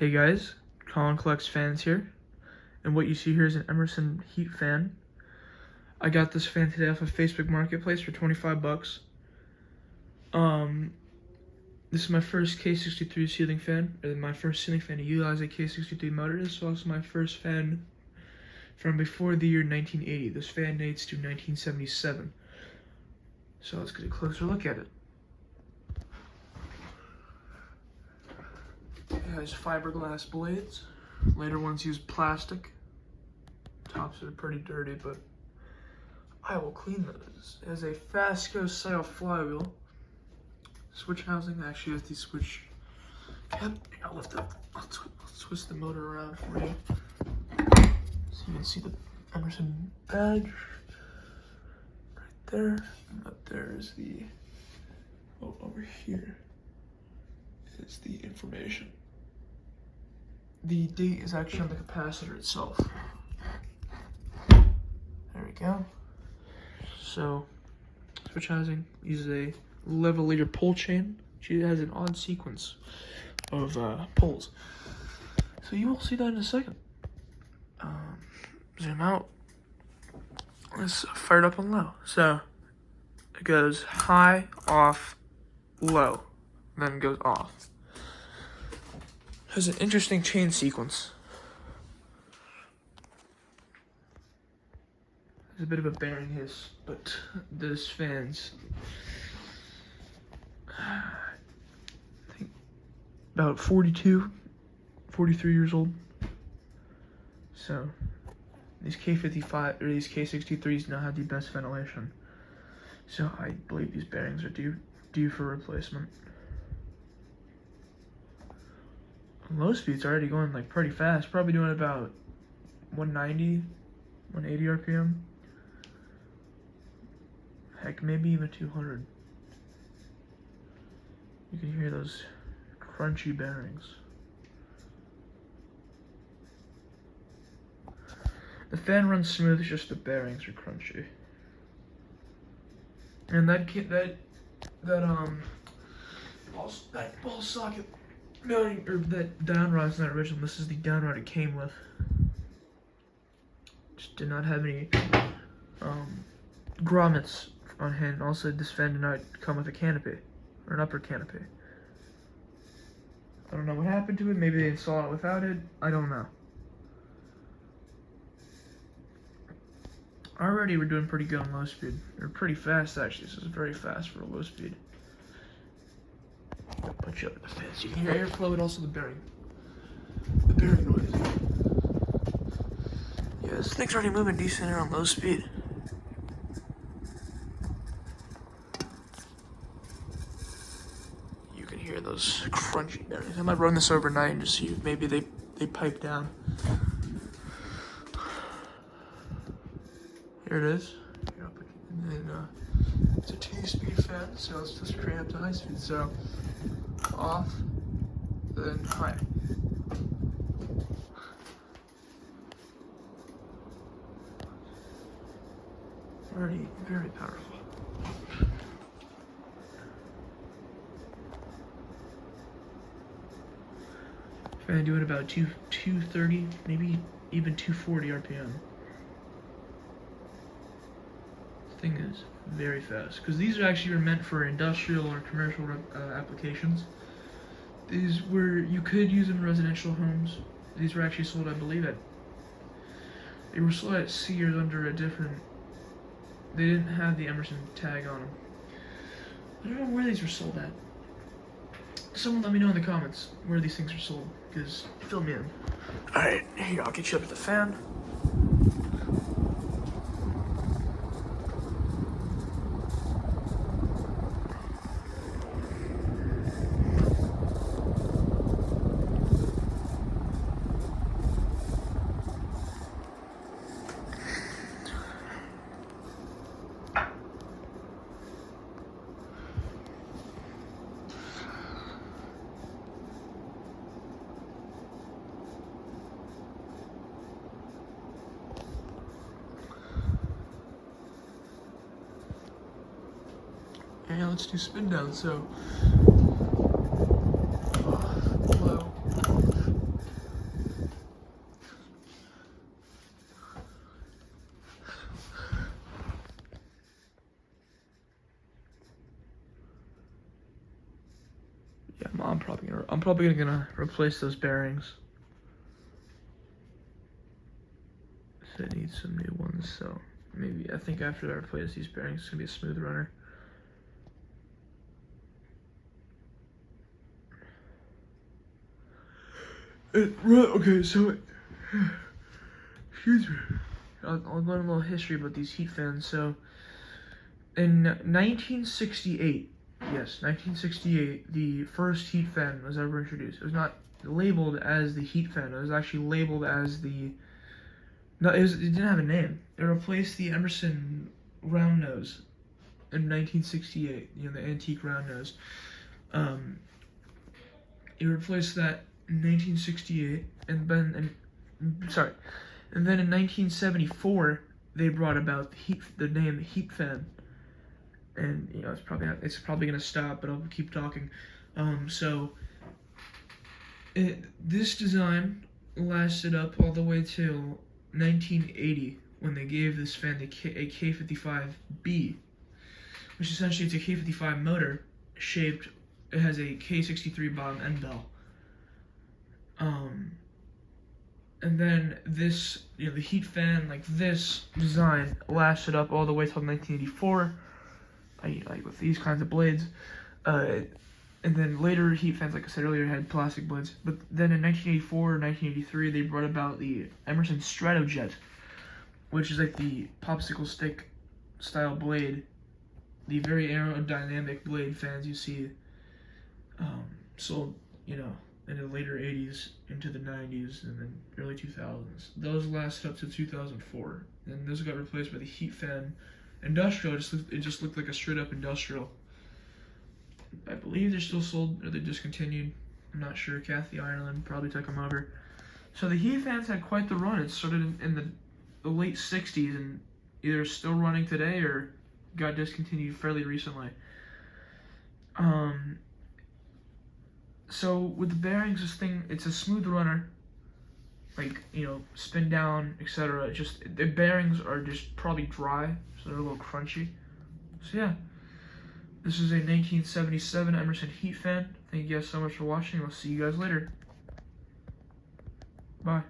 Hey guys, Colin Collects Fans here, and what you see here is an Emerson Heat fan. I got this fan today off of Facebook Marketplace for 25 bucks. This is my first K63 ceiling fan, or my first ceiling fan to utilize a K63 motor. This is also my first fan from before the year 1980. This fan dates to 1977. So let's get a closer look at it. It has fiberglass blades. Later ones use plastic. Tops are pretty dirty, but I will clean those. It has a Fasco style flywheel. Switch housing actually has the switch cap. I'll lift up. I'll twist the motor around for you, so you can see the Emerson badge right there. And up there is the. Oh, over here is the information. The date is actually on the capacitor itself. There we go. So, switch housing uses a level leader pull chain. She has an odd sequence of pulls. So you will see that in a second. Zoom out. Let's fire it up on low. So it goes high, off, low, then goes off. Has an interesting chain sequence. There's a bit of a bearing hiss, but this fan's I think about 42, 43 years old. So these K55 or these K63s now have the best ventilation. So I believe these bearings are due for replacement. Low speed's already going like pretty fast, probably doing about 190, 180 RPM. Heck, maybe even 200. You can hear those crunchy bearings. The fan runs smooth, it's just the bearings are crunchy. And that ball socket mounting, or that downrod's not original. This is the downrod it came with. Just did not have any grommets on hand. Also, this fan did not come with a canopy, or an upper canopy. I don't know what happened to it. Maybe they installed it without it. I don't know. Already we're doing pretty good on low speed. We're pretty fast actually. This is very fast for a low speed. I'll put you up in the fan so you can hear airflow and also the bearing noise. Yeah, this thing's already moving decent here on low speed. You can hear those crunchy bearings. I might run this overnight and just see if maybe they pipe down. Here it is. And then it's a 2-speed fan, so let's just crank up to high speed. So off, then high. Already very powerful. Fan doing about 230, maybe even 240 RPM. Thing is very fast, because these are actually meant for industrial or commercial applications. These were, you could use them in residential homes. These were actually sold, I believe, they were sold at Sears under a different, they didn't have the Emerson tag on them. I don't know where these were sold at. Someone let me know in the comments where these things are sold, because fill me in. Alright, here, I'll get you up to the fan. And let's do spin down. So low, probably gonna replace those bearings. So I need some new ones, so maybe I think after I replace these bearings, it's gonna be a smooth runner. Okay, so excuse me. I'll go into a little history about these heat fans. So in 1968, yes, 1968, the first heat fan was ever introduced. It was not labeled as the heat fan. It was actually labeled as the it didn't have a name. It replaced the Emerson round nose in 1968. You know, the antique round nose. It replaced that in 1968, and then in 1974 they brought about the name heat fan. And you know, it's probably gonna stop, but I'll keep talking. This design lasted up all the way till 1980 when they gave this fan a K55B, which essentially it's a K55 motor shaped. It has a K63 bottom end bell. And then this, you know, the heat fan, like this design, lasted up all the way till 1984. Like with these kinds of blades. And then later heat fans, like I said earlier, had plastic blades. But then in 1984 or 1983, they brought about the Emerson Stratojet, which is like the popsicle stick style blade, the very aerodynamic blade fans you see sold, you know, in the later 80s into the 90s and then early 2000s. Those lasted up to 2004, and those got replaced by the heat fan industrial. It just looked like a straight up industrial. I believe they're still sold, or they discontinued. I'm not sure. Kathy Ireland probably took them over. So the heat fans had quite the run. It started in the late 60s and either still running today or got discontinued fairly recently. So with the bearings, this thing, it's a smooth runner. Like, you know, spin down, etc. The bearings are just probably dry, so they're a little crunchy. So yeah, this is a 1977 Emerson heat fan. Thank you guys so much for watching. I'll see you guys later. Bye.